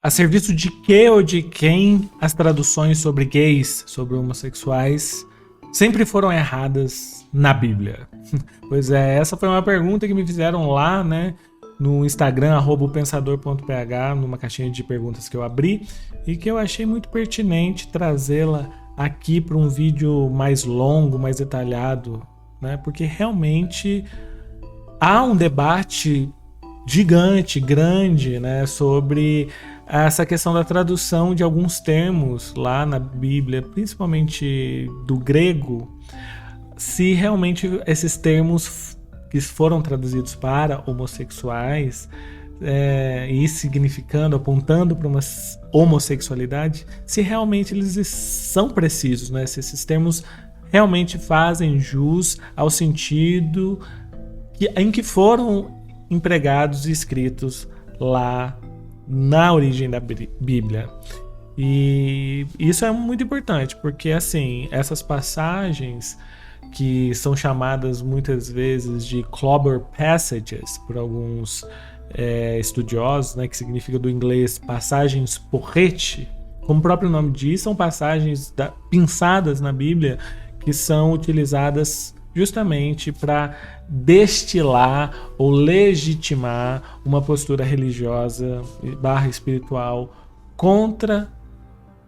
A serviço de que ou de quem as traduções sobre gays, sobre homossexuais, sempre foram erradas na Bíblia? Pois é, essa foi uma pergunta que me fizeram lá, né, no Instagram, @pensador.ph, numa caixinha de perguntas que eu abri, e que eu achei muito pertinente trazê-la aqui para um vídeo mais longo, mais detalhado, né, porque realmente há um debate gigante, grande, né, sobre essa questão da tradução de alguns termos lá na Bíblia, principalmente do grego, se realmente esses termos que foram traduzidos para homossexuais e significando, apontando para uma homossexualidade, se realmente eles são precisos, né, se esses termos realmente fazem jus ao sentido em que foram empregados e escritos lá na origem da Bíblia. E isso é muito importante, porque assim, essas passagens que são chamadas muitas vezes de clobber passages por alguns estudiosos, né, que significa do inglês passagens porrete, como o próprio nome diz, são passagens pinçadas na Bíblia que são utilizadas justamente para destilar ou legitimar uma postura religiosa / espiritual contra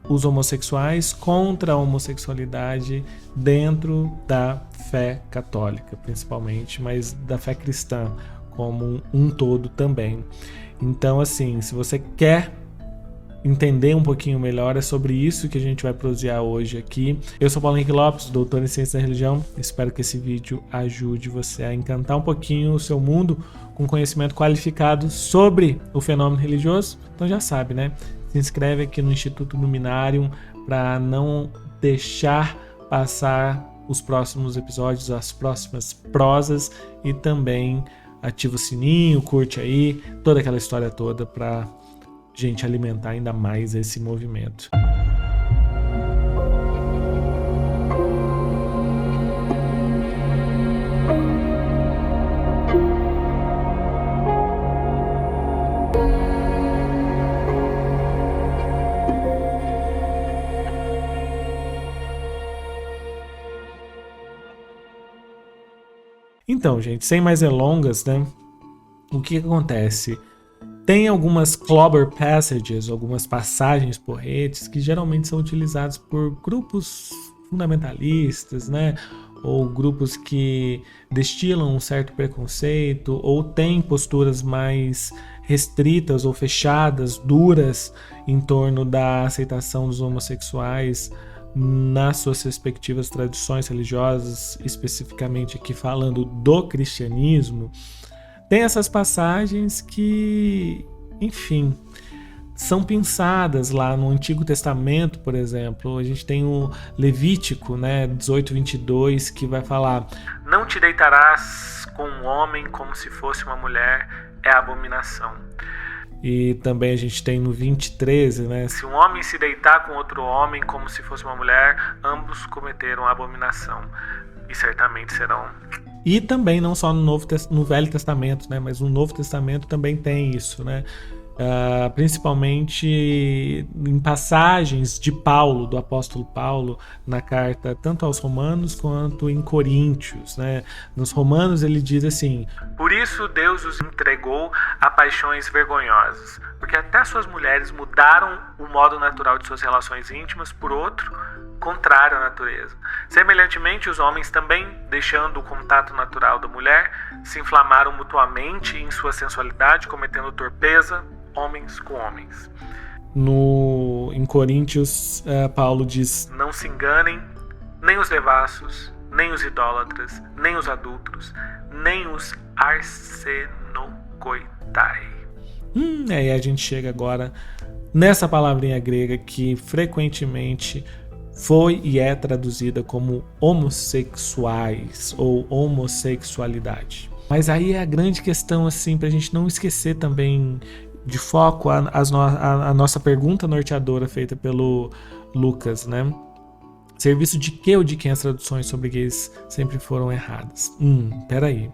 os homossexuais, contra a homossexualidade dentro da fé católica, principalmente, mas da fé cristã como um todo também. Então, assim, se você quer entender um pouquinho melhor, é sobre isso que a gente vai prosear hoje aqui. Eu sou Paulo Henrique Lopes, doutor em Ciência da Religião. Espero que esse vídeo ajude você a encantar um pouquinho o seu mundo com conhecimento qualificado sobre o fenômeno religioso. Então já sabe, né? Se inscreve aqui no Instituto Luminarium para não deixar passar os próximos episódios, as próximas prosas, e também ativa o sininho, curte aí, toda aquela história toda para gente alimentar ainda mais esse movimento. Então, gente, sem mais delongas, né? O que acontece? Tem algumas clobber passages, algumas passagens porretes, que geralmente são utilizadas por grupos fundamentalistas, né? Ou grupos que destilam um certo preconceito, ou têm posturas mais restritas ou fechadas, duras, em torno da aceitação dos homossexuais nas suas respectivas tradições religiosas, especificamente aqui falando do cristianismo. Tem essas passagens que, enfim, são pensadas lá no Antigo Testamento, por exemplo. A gente tem o Levítico, né, 18:22, que vai falar: não te deitarás com um homem como se fosse uma mulher, é abominação. E também a gente tem no 20:13, né, se um homem se deitar com outro homem como se fosse uma mulher, ambos cometeram abominação e certamente serão. E também não só no Velho Testamento, né, mas no Novo Testamento também tem isso, né? Principalmente em passagens de Paulo, do apóstolo Paulo, na carta tanto aos Romanos quanto em Coríntios, né? Nos Romanos ele diz assim: por isso Deus os entregou a paixões vergonhosas, porque até suas mulheres mudaram o modo natural de suas relações íntimas por outro, contrário à natureza. Semelhantemente, os homens também, deixando o contato natural da mulher, se inflamaram mutuamente em sua sensualidade, cometendo torpeza, homens com homens. Em Coríntios, Paulo diz: não se enganem, nem os devassos, nem os idólatras, nem os adúlteros, nem os arsenokoitai. Aí a gente chega agora nessa palavrinha grega que frequentemente foi e é traduzida como homossexuais ou homossexualidade. Mas aí é a grande questão, assim, pra gente não esquecer também de foco a nossa pergunta norteadora feita pelo Lucas, né? Serviço de que ou de quem as traduções sobre gays sempre foram erradas? Peraí.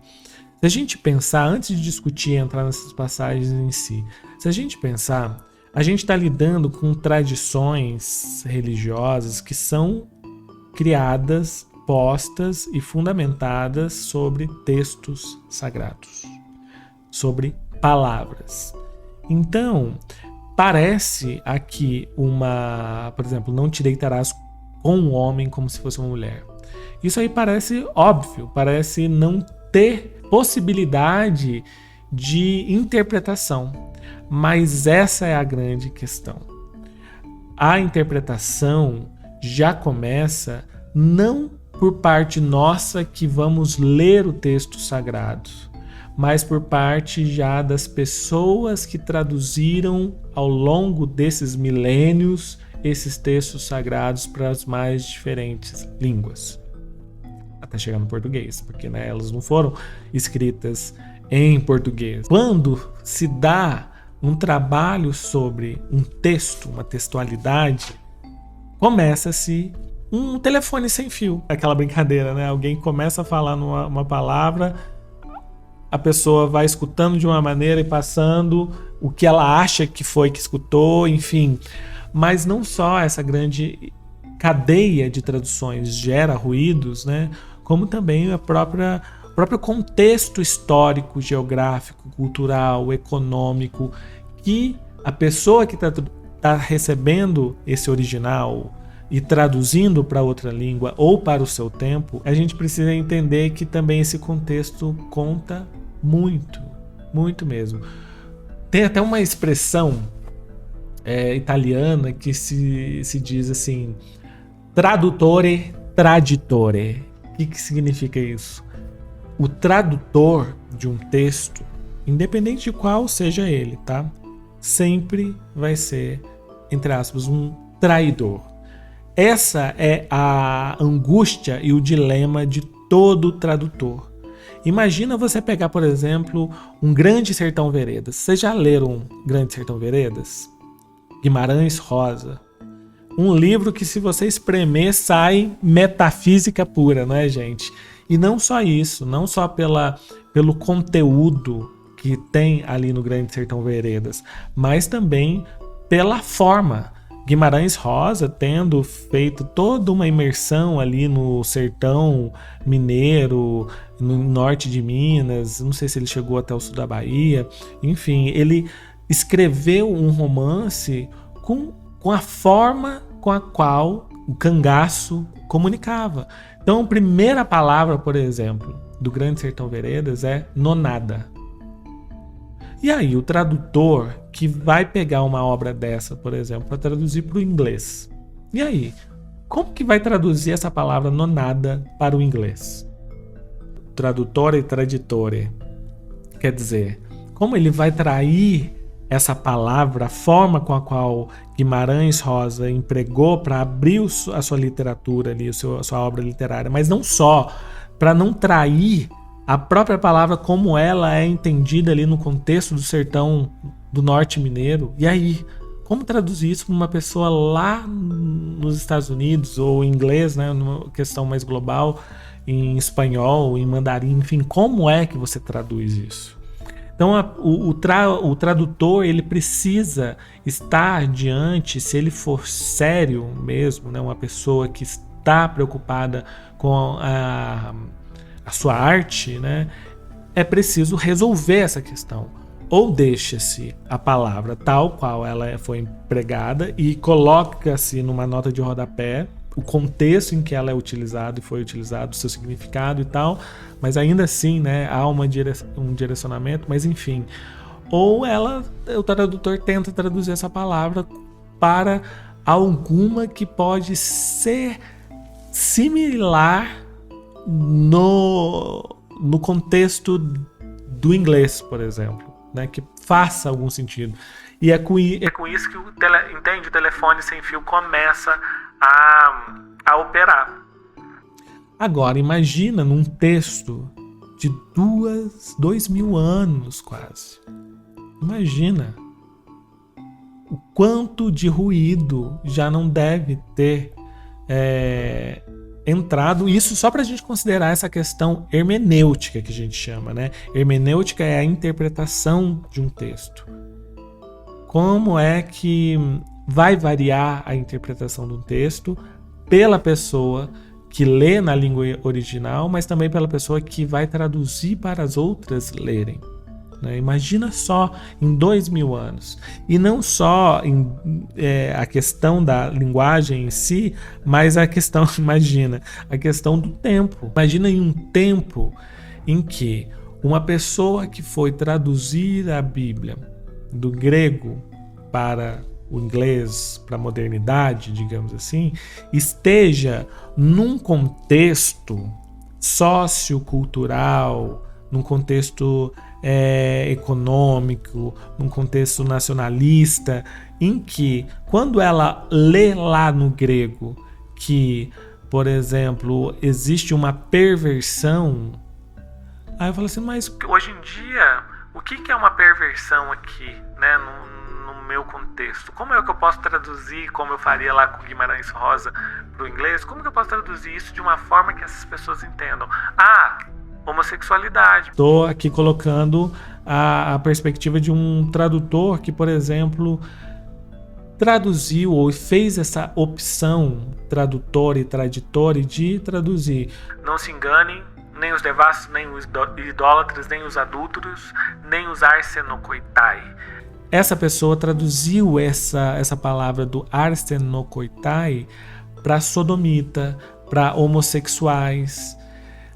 Se a gente pensar, antes de discutir e entrar nessas passagens em si, se a gente pensar, a gente está lidando com tradições religiosas que são criadas, postas e fundamentadas sobre textos sagrados, sobre palavras. Então, parece aqui por exemplo, não te deitarás com um homem como se fosse uma mulher. Isso aí parece óbvio, parece não ter possibilidade de interpretação. Mas essa é a grande questão. A interpretação já começa não por parte nossa que vamos ler o texto sagrado, mas por parte já das pessoas que traduziram ao longo desses milênios esses textos sagrados para as mais diferentes línguas. Até chegar no português, porque elas não foram escritas em português. Quando se dá um trabalho sobre um texto, uma textualidade, começa-se um telefone sem fio. Aquela brincadeira, né? Alguém começa a falar uma palavra, a pessoa vai escutando de uma maneira e passando o que ela acha que foi que escutou, enfim. Mas não só essa grande cadeia de traduções gera ruídos, né? Como também o próprio contexto histórico, geográfico, cultural, econômico, que a pessoa que está recebendo esse original e traduzindo para outra língua ou para o seu tempo, a gente precisa entender que também esse contexto conta muito, muito mesmo. Tem até uma expressão italiana que se diz assim, tradutore traditore. O que significa isso? O tradutor de um texto, independente de qual seja ele, tá? Sempre vai ser, entre aspas, um traidor. Essa é a angústia e o dilema de todo tradutor. Imagina você pegar, por exemplo, um Grande Sertão Veredas. Vocês já leram Grande Sertão Veredas? Guimarães Rosa. Um livro que, se você espremer, sai metafísica pura, não é, gente? E não só isso, não só pelo conteúdo que tem ali no Grande Sertão Veredas, mas também pela forma. Guimarães Rosa tendo feito toda uma imersão ali no sertão mineiro, no norte de Minas, não sei se ele chegou até o sul da Bahia, enfim, ele escreveu um romance com a forma com a qual o cangaço comunicava. Então, a primeira palavra, por exemplo, do Grande Sertão Veredas é nonada. E aí, o tradutor que vai pegar uma obra dessa, por exemplo, para traduzir para o inglês. E aí, como que vai traduzir essa palavra nonada para o inglês? Tradutore traditore. Quer dizer, como ele vai trair essa palavra, a forma com a qual Guimarães Rosa empregou para abrir a sua literatura ali, a sua obra literária, mas não só, para não trair a própria palavra como ela é entendida ali no contexto do sertão do norte mineiro. E aí, como traduzir isso para uma pessoa lá nos Estados Unidos, ou em inglês, né, numa questão mais global, em espanhol, em mandarim, enfim, como é que você traduz isso? Então, o tradutor, ele precisa estar diante, se ele for sério mesmo, né, uma pessoa que está preocupada com a sua arte, né, é preciso resolver essa questão. Ou deixa-se a palavra tal qual ela foi empregada e coloca-se numa nota de rodapé o contexto em que ela é utilizada e foi utilizado, o seu significado e tal, mas ainda assim, né, há um direcionamento, mas enfim. Ou o tradutor tenta traduzir essa palavra para alguma que pode ser similar no contexto do inglês, por exemplo, né, que faça algum sentido. E é com isso que o telefone sem fio começa a operar. Agora, imagina num texto de 2.000 anos quase. Imagina o quanto de ruído já não deve ter entrado. Isso só para a gente considerar essa questão hermenêutica que a gente chama, né? Hermenêutica é a interpretação de um texto. como é que vai variar a interpretação de um texto pela pessoa que lê na língua original, mas também pela pessoa que vai traduzir para as outras lerem. Imagina só em 2000 anos. E não só a questão da linguagem em si, mas a questão do tempo. Imagina em um tempo em que uma pessoa que foi traduzir a Bíblia do grego para o inglês, para a modernidade, digamos assim, esteja num contexto sociocultural, num contexto econômico, num contexto nacionalista, em que, quando ela lê lá no grego que, por exemplo, existe uma perversão, aí eu falo assim, mas hoje em dia, o que é uma perversão aqui, né, no meu contexto? Como é que eu posso traduzir, como eu faria lá com Guimarães Rosa para o inglês, como que eu posso traduzir isso de uma forma que essas pessoas entendam? Homossexualidade. Estou aqui colocando a perspectiva de um tradutor que, por exemplo, traduziu ou fez essa opção tradutora e traditora de traduzir. Não se enganem, nem os devassos, nem os idólatras, nem os adúlteros, nem os arsenokoitai. Essa pessoa traduziu essa palavra do arsenokoitai para sodomita, para homossexuais.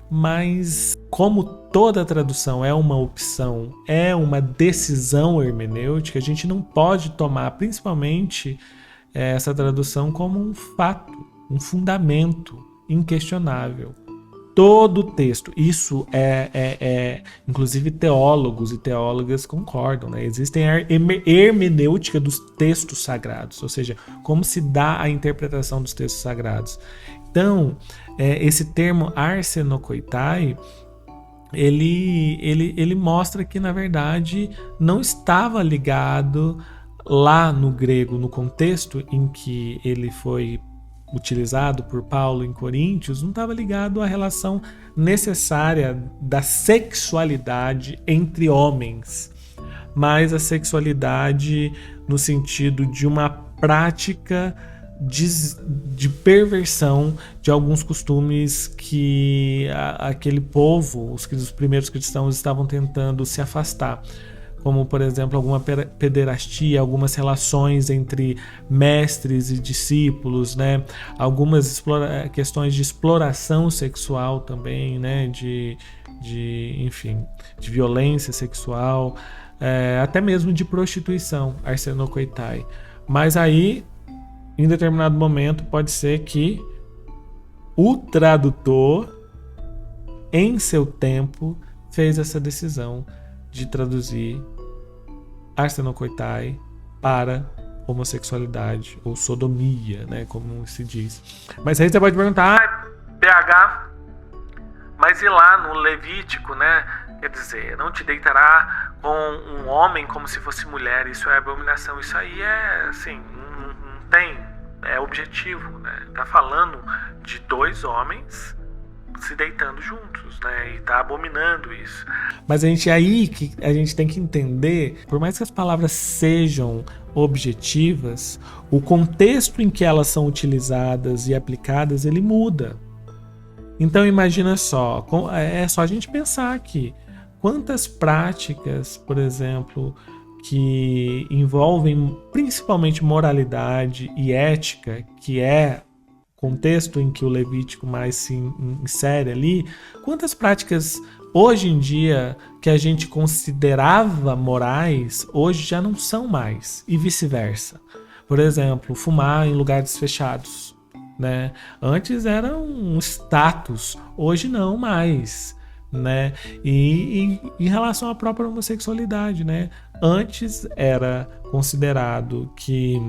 Mas como toda tradução é uma opção, é uma decisão hermenêutica, a gente não pode tomar principalmente essa tradução como um fato, um fundamento inquestionável. Todo texto, isso inclusive teólogos e teólogas concordam, né? Existem a hermenêutica dos textos sagrados, ou seja, como se dá a interpretação dos textos sagrados. Então, esse termo arsenokoitai, ele mostra que, na verdade, não estava ligado lá no grego, no contexto em que ele foi utilizado por Paulo em Coríntios, não estava ligado à relação necessária da sexualidade entre homens, mas a sexualidade no sentido de uma prática de perversão de alguns costumes que aquele povo, os primeiros cristãos, estavam tentando se afastar, como, por exemplo, alguma pederastia, algumas relações entre mestres e discípulos, né? Algumas questões de exploração sexual também, né? Enfim, de violência sexual, até mesmo de prostituição, arsenokoitai. Mas aí, em determinado momento, pode ser que o tradutor, em seu tempo, fez essa decisão de traduzir arsenokoitai para homossexualidade ou sodomia, né, como se diz. Mas aí você pode perguntar, PH, mas e lá no Levítico, né? Quer dizer, não te deitará com um homem como se fosse mulher, isso é abominação. Isso aí é, assim, não tem, é objetivo, né? Tá falando de dois homens se deitando juntos, né? E tá abominando isso. Mas a gente tem que entender, por mais que as palavras sejam objetivas, o contexto em que elas são utilizadas e aplicadas, ele muda. Então imagina só, é só a gente pensar aqui, quantas práticas, por exemplo, que envolvem principalmente moralidade e ética, que é contexto em que o Levítico mais se insere ali, quantas práticas hoje em dia que a gente considerava morais, hoje já não são mais, e vice-versa. Por exemplo, fumar em lugares fechados, né? Antes era um status, hoje não mais, né? E em relação à própria homossexualidade, né? Antes era considerado que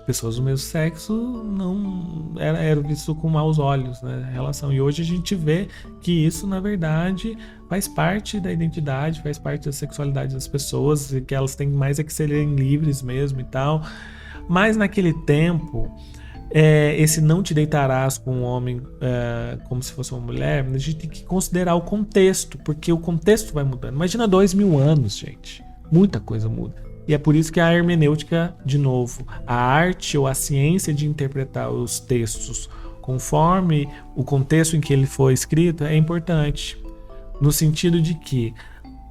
pessoas do mesmo sexo não era visto com maus olhos, né, relação. E hoje a gente vê que isso, na verdade, faz parte da identidade, faz parte da sexualidade das pessoas, e que elas têm mais é que serem livres mesmo e tal. Mas naquele tempo, esse não te deitarás com um homem como se fosse uma mulher, a gente tem que considerar o contexto, porque o contexto vai mudando. Imagina 2000 anos, gente. Muita coisa muda. E é por isso que a hermenêutica, de novo, a arte ou a ciência de interpretar os textos conforme o contexto em que ele foi escrito é importante, no sentido de que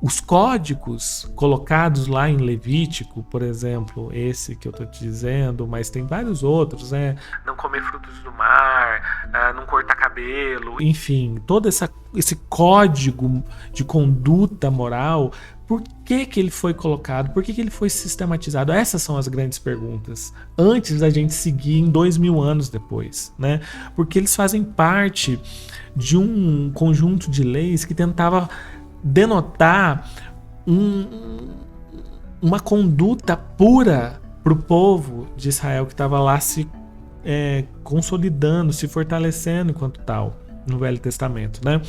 os códigos colocados lá em Levítico, por exemplo, esse que eu estou te dizendo, mas tem vários outros, né? Não comer frutos do mar, não cortar cabelo, enfim, todo esse código de conduta moral, por que ele foi colocado? Por que ele foi sistematizado? Essas são as grandes perguntas, antes da gente seguir em 2000 anos depois, né? Porque eles fazem parte de um conjunto de leis que tentava denotar uma conduta pura para o povo de Israel que estava lá se consolidando, se fortalecendo enquanto tal no Velho Testamento, né?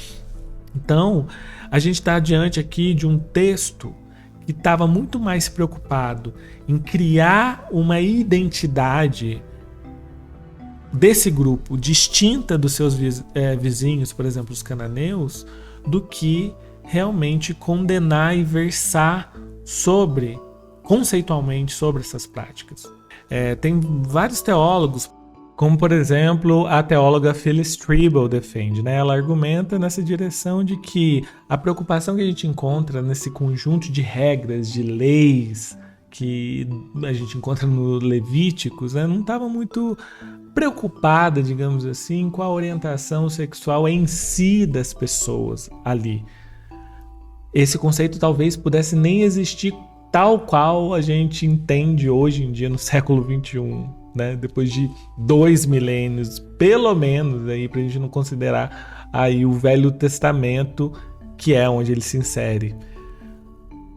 Então, a gente está diante aqui de um texto que estava muito mais preocupado em criar uma identidade desse grupo distinta dos seus vizinhos, por exemplo, os cananeus, do que realmente condenar e versar conceitualmente sobre essas práticas. Tem vários teólogos, como por exemplo a teóloga Phyllis Trible defende, né? Ela argumenta nessa direção de que a preocupação que a gente encontra nesse conjunto de regras, de leis que a gente encontra no Levíticos, né, não estava muito preocupada, digamos assim, com a orientação sexual em si das pessoas ali. Esse conceito talvez pudesse nem existir tal qual a gente entende hoje em dia no século XXI, né? Depois de 2 milênios, pelo menos, aí, para a gente não considerar aí o Velho Testamento, que é onde ele se insere.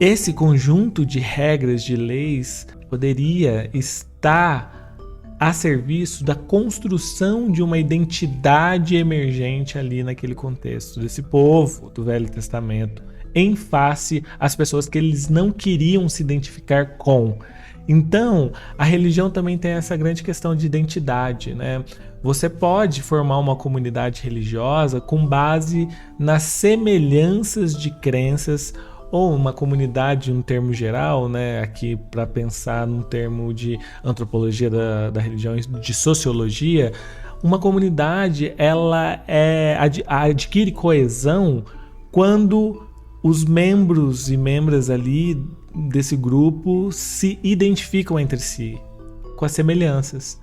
Esse conjunto de regras, de leis, poderia estar a serviço da construção de uma identidade emergente ali naquele contexto, desse povo do Velho Testamento, em face às pessoas que eles não queriam se identificar com. Então, a religião também tem essa grande questão de identidade, né? Você pode formar uma comunidade religiosa com base nas semelhanças de crenças, ou uma comunidade, um termo geral, né? Aqui para pensar num termo de antropologia da religião, de sociologia, uma comunidade ela adquire coesão quando os membros e membras ali desse grupo se identificam entre si, com as semelhanças,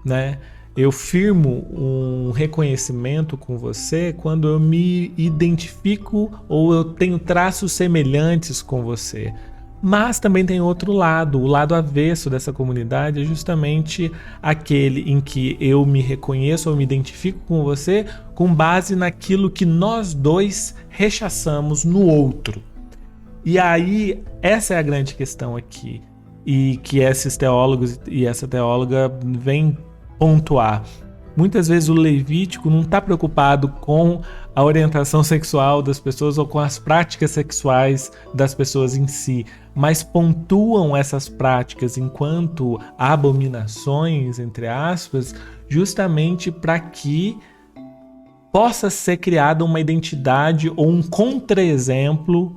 né? Eu firmo um reconhecimento com você quando eu me identifico ou eu tenho traços semelhantes com você. Mas também tem outro lado, o lado avesso dessa comunidade é justamente aquele em que eu me reconheço ou me identifico com você com base naquilo que nós dois rechaçamos no outro. E aí, essa é a grande questão aqui, e que esses teólogos e essa teóloga vem pontuar. Muitas vezes o Levítico não está preocupado com a orientação sexual das pessoas ou com as práticas sexuais das pessoas em si, mas pontuam essas práticas enquanto abominações, entre aspas, justamente para que possa ser criada uma identidade ou um contra-exemplo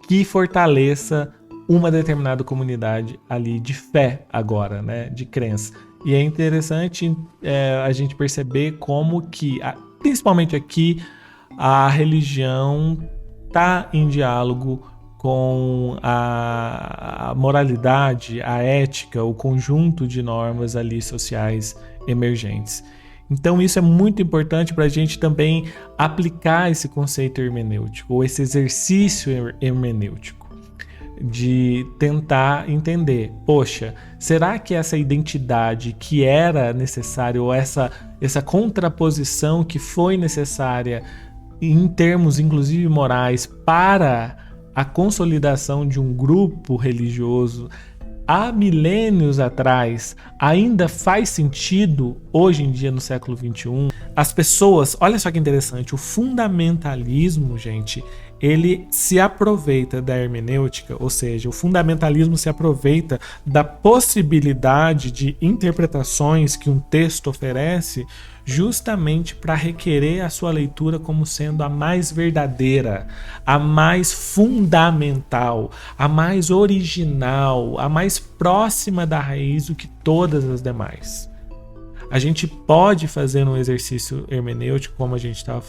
que fortaleça uma determinada comunidade ali de fé agora, né, de crença. E é interessante a gente perceber como que, principalmente aqui, a religião está em diálogo com a moralidade, a ética, o conjunto de normas ali sociais emergentes. Então isso é muito importante para a gente também aplicar esse conceito hermenêutico, ou esse exercício hermenêutico, de tentar entender, poxa, será que essa identidade que era necessária, ou essa contraposição que foi necessária em termos inclusive morais para a consolidação de um grupo religioso há milênios atrás ainda faz sentido hoje em dia no século XXI? As pessoas, olha só que interessante, o fundamentalismo, gente, ele se aproveita da hermenêutica, ou seja, o fundamentalismo se aproveita da possibilidade de interpretações que um texto oferece justamente para requerer a sua leitura como sendo a mais verdadeira, a mais fundamental, a mais original, a mais próxima da raiz do que todas as demais. A gente pode fazer um exercício hermenêutico, como a gente estava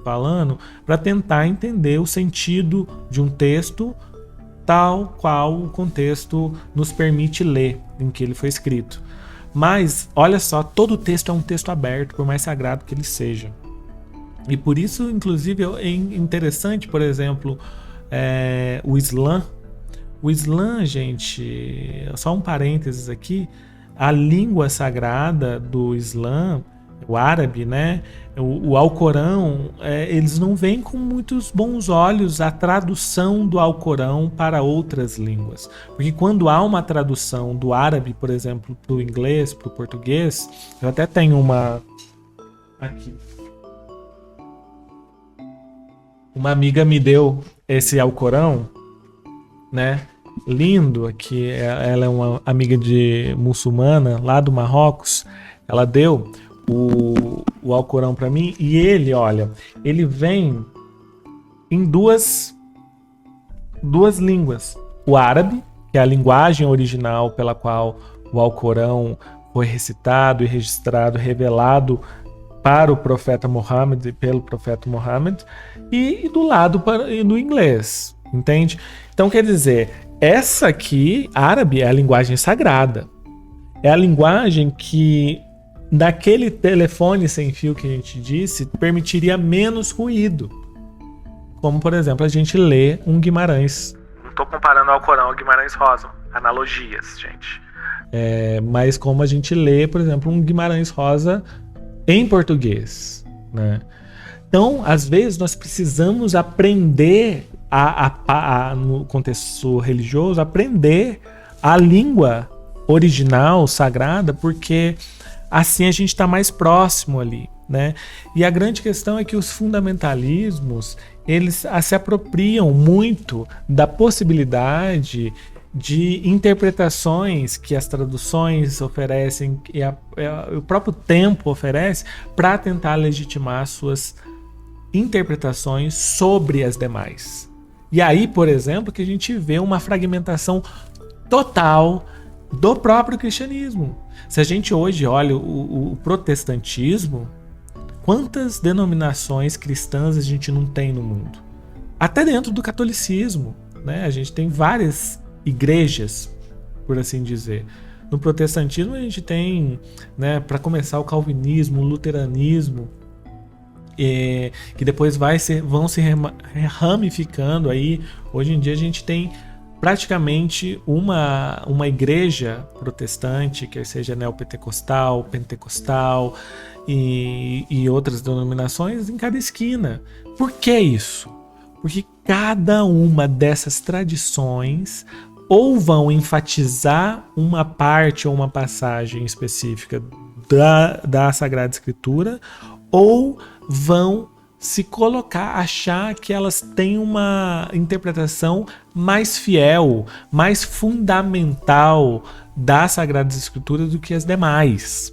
falando, para tentar entender o sentido de um texto tal qual o contexto nos permite ler em que ele foi escrito. Mas, olha só, todo texto é um texto aberto, por mais sagrado que ele seja. E por isso, inclusive, é interessante, por exemplo, o Islã. O Islã, gente, só um parênteses aqui, a língua sagrada do Islã, o árabe, né? O Alcorão, eles não veem com muitos bons olhos a tradução do Alcorão para outras línguas. Porque quando há uma tradução do árabe, por exemplo, para o inglês, para o português, eu até tenho uma aqui. Uma amiga me deu esse Alcorão, né? Lindo aqui. Ela é uma amiga de muçulmana lá do Marrocos. Ela deu o Alcorão para mim, e ele, olha, ele vem em duas línguas. O árabe, que é a linguagem original pela qual o Alcorão foi recitado e registrado, revelado para o profeta Muhammad e pelo profeta Muhammad, e do lado do inglês, entende? Então, quer dizer, essa aqui, árabe, é a linguagem sagrada. É a linguagem que naquele telefone sem fio que a gente disse, permitiria menos ruído. Como, por exemplo, a gente lê um Guimarães. Não estou comparando o Alcorão ao Guimarães Rosa. Analogias, gente. Mas como a gente lê, por exemplo, um Guimarães Rosa em português, né? Então, às vezes, nós precisamos aprender, no contexto religioso, aprender a língua original, sagrada, porque assim a gente está mais próximo ali, né? E a grande questão é que os fundamentalismos, eles se apropriam muito da possibilidade de interpretações que as traduções oferecem e o próprio tempo oferece para tentar legitimar suas interpretações sobre as demais. E aí, por exemplo, que a gente vê uma fragmentação total do próprio cristianismo. Se a gente hoje olha o protestantismo, quantas denominações cristãs a gente não tem no mundo? Até dentro do catolicismo, né? A gente tem várias igrejas, por assim dizer. No protestantismo a gente tem, né, para começar, o calvinismo, o luteranismo, que depois vão se ramificando aí. Hoje em dia a gente tem praticamente uma igreja protestante, quer seja neopentecostal, pentecostal e outras denominações em cada esquina. Por que isso? Porque cada uma dessas tradições ou vão enfatizar uma parte ou uma passagem específica da Sagrada Escritura, ou vão se colocar, achar que elas têm uma interpretação mais fiel, mais fundamental das Sagradas Escrituras do que as demais.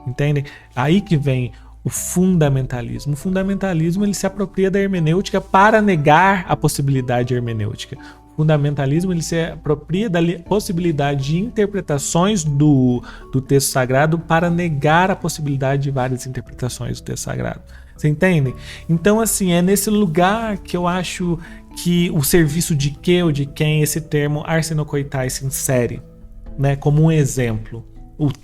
Entendem? Aí que vem o fundamentalismo. O fundamentalismo, ele se apropria da hermenêutica para negar a possibilidade hermenêutica. O fundamentalismo, ele se apropria da possibilidade de interpretações do texto sagrado para negar a possibilidade de várias interpretações do texto sagrado. Você entende? Então, assim, é nesse lugar que eu acho que o serviço de que ou de quem esse termo arsenokoitai se insere, né, como um exemplo.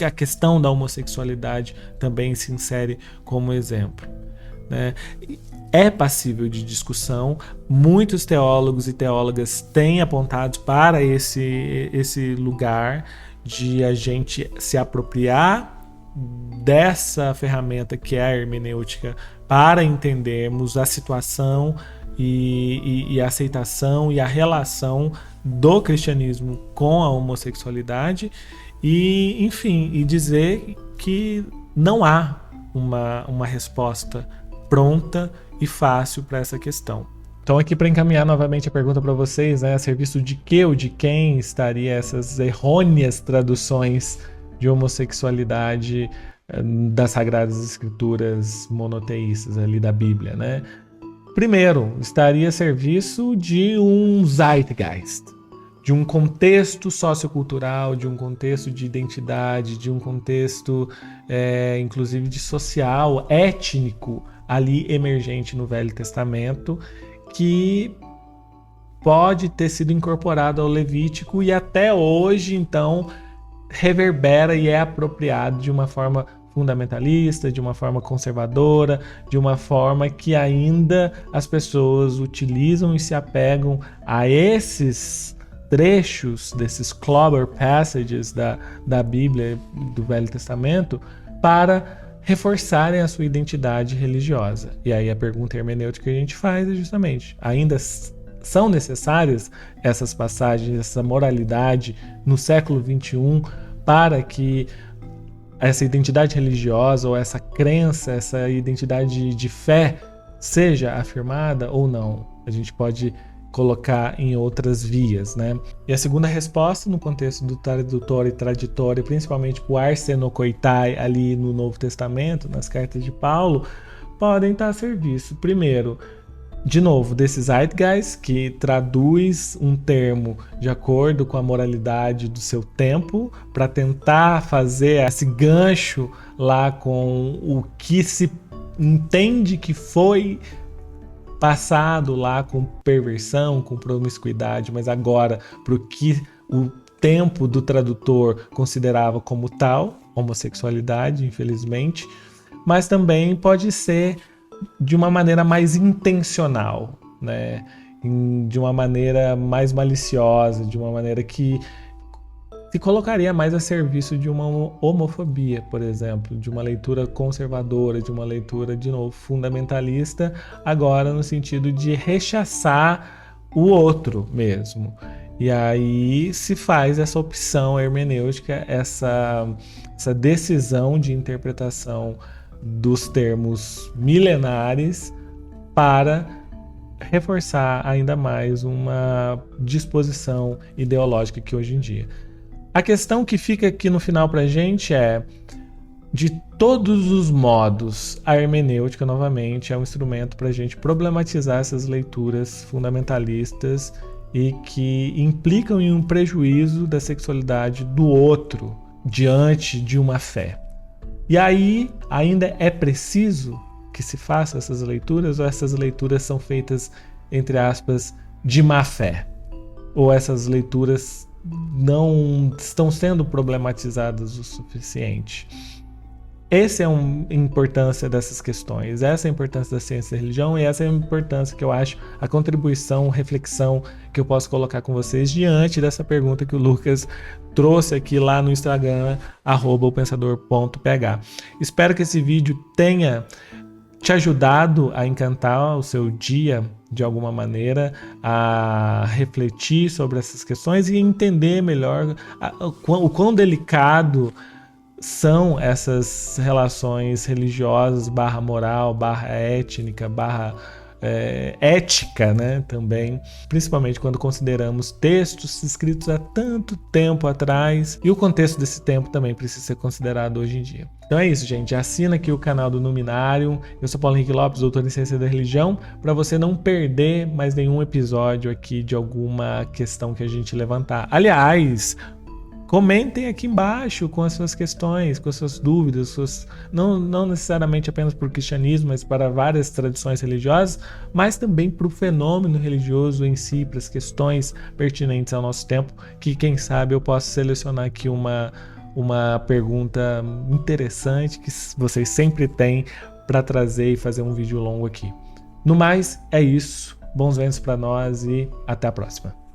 A questão da homossexualidade também se insere como exemplo, né? É passível de discussão. Muitos teólogos e teólogas têm apontado para esse lugar de a gente se apropriar dessa ferramenta que é a hermenêutica para entendermos a situação e a aceitação e a relação do cristianismo com a homossexualidade e, enfim, e dizer que não há uma resposta pronta e fácil para essa questão. Então aqui para encaminhar novamente a pergunta para vocês, né, a serviço de que ou de quem estaria essas errôneas traduções de homossexualidade das Sagradas Escrituras monoteístas ali da Bíblia, né? Primeiro, estaria a serviço de um zeitgeist, de um contexto sociocultural, de um contexto de identidade, de um contexto, inclusive, de social, étnico, ali emergente no Velho Testamento, que pode ter sido incorporado ao Levítico e até hoje, então, reverbera e é apropriado de uma forma fundamentalista, de uma forma conservadora, de uma forma que ainda as pessoas utilizam e se apegam a esses trechos, desses clobber passages da Bíblia, do Velho Testamento, para reforçarem a sua identidade religiosa. E aí a pergunta hermenêutica que a gente faz é justamente, ainda são necessárias essas passagens, essa moralidade no século XXI para que essa identidade religiosa ou essa crença, essa identidade de fé seja afirmada ou não? A gente pode colocar em outras vias, né? E a segunda resposta, no contexto do tradutor e traditório, principalmente o arsenokoitai ali no Novo Testamento, nas cartas de Paulo, podem estar a serviço, primeiro, de novo, desses zeitgeist, que traduz um termo de acordo com a moralidade do seu tempo, para tentar fazer esse gancho lá com o que se entende que foi passado lá com perversão, com promiscuidade, mas agora para o que o tempo do tradutor considerava como tal, homossexualidade, infelizmente, mas também pode ser de uma maneira mais intencional, né? De uma maneira mais maliciosa, de uma maneira que se colocaria mais a serviço de uma homofobia, por exemplo, de uma leitura conservadora, de uma leitura, de novo, fundamentalista, agora no sentido de rechaçar o outro mesmo. E aí se faz essa opção hermenêutica, essa decisão de interpretação dos termos milenares para reforçar ainda mais uma disposição ideológica que hoje em dia. A questão que fica aqui no final para a gente é, de todos os modos, a hermenêutica, novamente, é um instrumento para a gente problematizar essas leituras fundamentalistas e que implicam em um prejuízo da sexualidade do outro diante de uma fé. E aí, ainda é preciso que se faça essas leituras, ou essas leituras são feitas, entre aspas, de má fé? Ou essas leituras não estão sendo problematizadas o suficiente? Essa é a importância dessas questões, essa é a importância da ciência da religião e essa é a importância que eu acho, a contribuição, reflexão que eu posso colocar com vocês diante dessa pergunta que o Lucas trouxe aqui lá no Instagram, @opensador.ph. Espero que esse vídeo tenha te ajudado a encantar o seu dia de alguma maneira, a refletir sobre essas questões e entender melhor o quão delicado são essas relações religiosas, /moral, /étnica, ética, né, também, principalmente quando consideramos textos escritos há tanto tempo atrás e o contexto desse tempo também precisa ser considerado hoje em dia. Então é isso, gente. Assina aqui o canal do Numinarium. Eu sou Paulo Henrique Lopes, doutor em Ciência da Religião, para você não perder mais nenhum episódio aqui de alguma questão que a gente levantar. Aliás, comentem aqui embaixo com as suas questões, com as suas dúvidas, não necessariamente apenas para o cristianismo, mas para várias tradições religiosas, mas também para o fenômeno religioso em si, para as questões pertinentes ao nosso tempo, que quem sabe eu posso selecionar aqui uma pergunta interessante que vocês sempre têm para trazer e fazer um vídeo longo aqui. No mais, é isso. Bons ventos para nós e até a próxima.